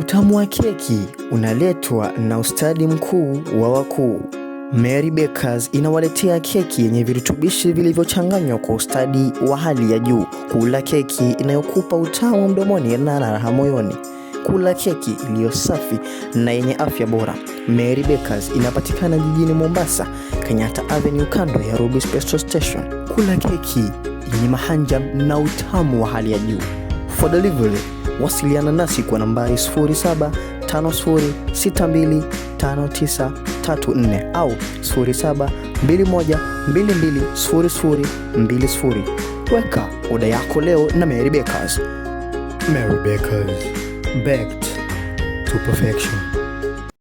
Utamu wa keki unaletwa na ustadi mkuu wa wakuu. Mary Bakers inawaletea keki yenye virutubishi vilivyochanganywa kwa ustadi wa hali ya juu. Kula keki inayokupa utamu mdomoni na raha moyoni. Kula keki iliyo safi na yenye afya bora. Mary Bakers inapatikana jijini Mombasa, Kenyatta Avenue, kando ya Rubis Petrol Station. Kula keki yenye mahanjam na utamu wa hali ya juu. For delivery, wasiliana nasi kwa nambari 0750625934 au 0721220020. Weka oda yako leo na Mary Bakers. Mary Bakers, baked to perfection.